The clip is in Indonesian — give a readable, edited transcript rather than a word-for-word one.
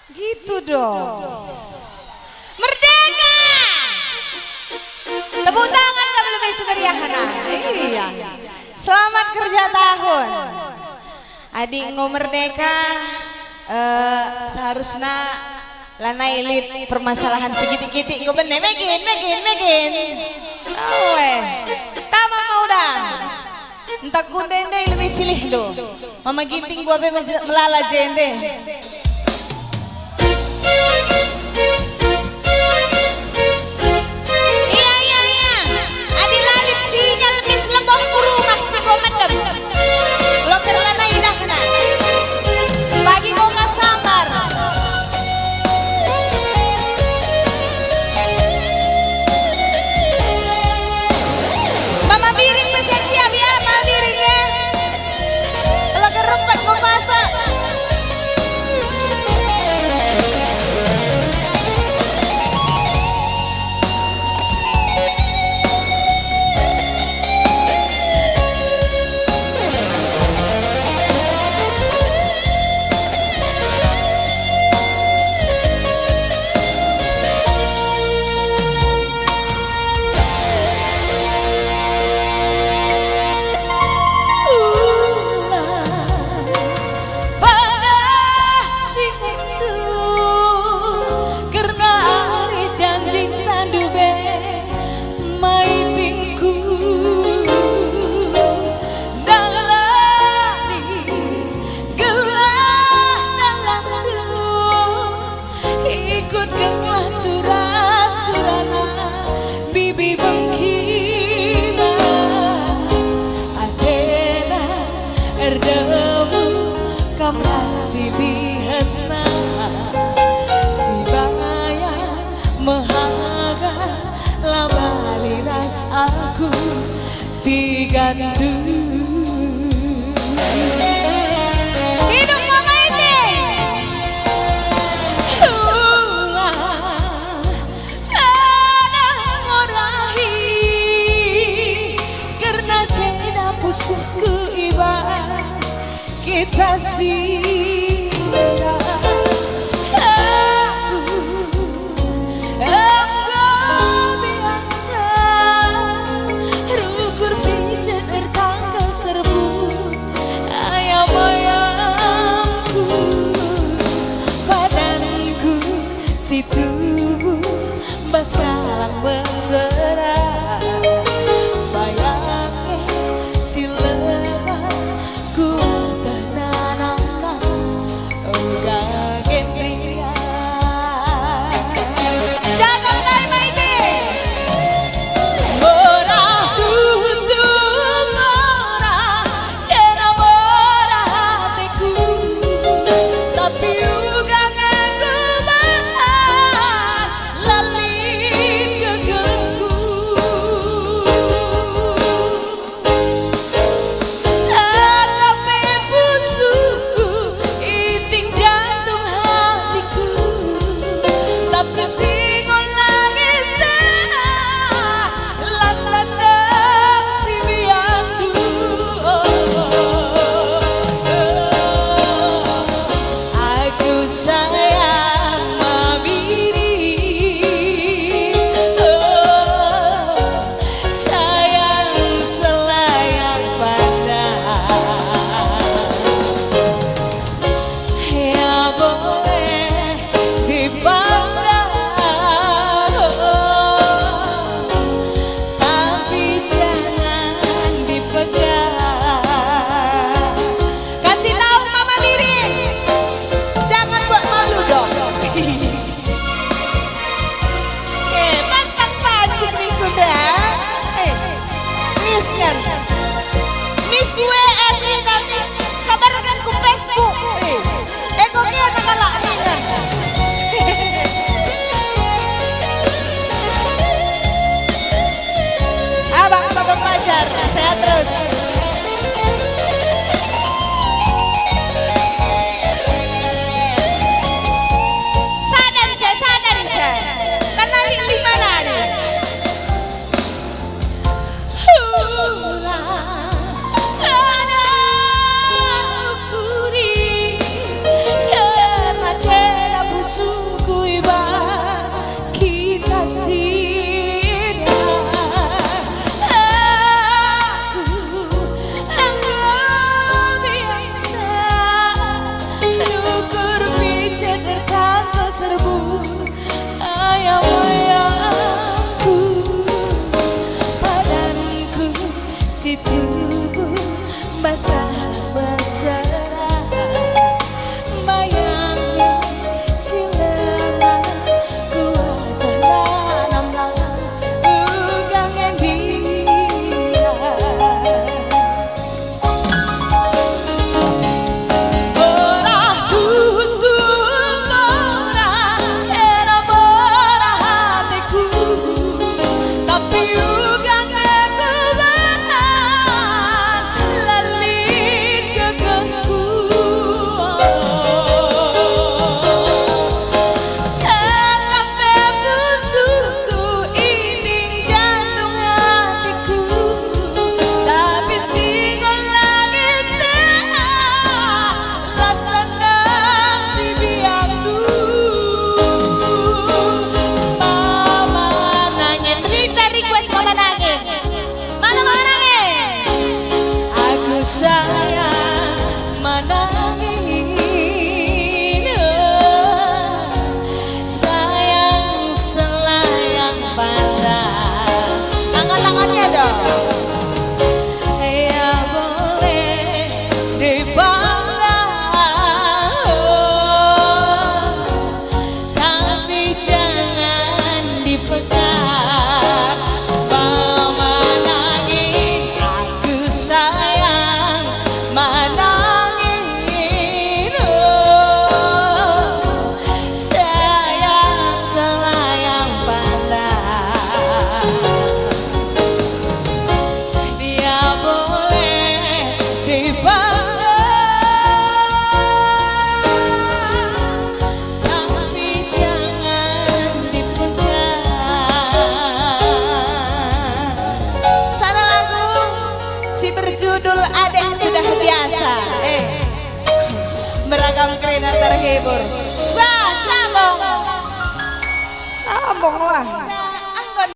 Gitu dong. Merdeka. Tepuk tangan kami lebih semeriahana. Iya. Selamat kerja tahun. Adik ngo merdeka seharusnya lana elit permasalahan segitik-gitik ngo bener mekin. Awe. Tama mau dah. Entah kundende lebih silih do. Mama ginting gua be melala jende. Iya. Adi lalip sinyal mis leboh ku rumah si gua mendem. Loker lana indahna. Pagi gua gak sabar. Mama biring masih siap ya, mama biringnya. Loker rempet gua masak. Bibi mengkira adena erdamu kamlas bibi hena si baya mehaga labali ras aku digandu. Pusingku ibas kita sira aku biasa rukur pijet tanggal serbu ayam-ayamku badanku si tubuh bas kalang bersera si lebah ku tanamkan enggak gembira jaga menai maite mora tutup mora enamora hatiku tapi juga ngaku bahan lalin gegengku. Miss We Adrina Miss kabarkan ku Facebook. Eko kia nakalak ni. berjudul Adek Sudah Biasa. Beragam kereta terhibur. Wah, sambung. Sambung lah.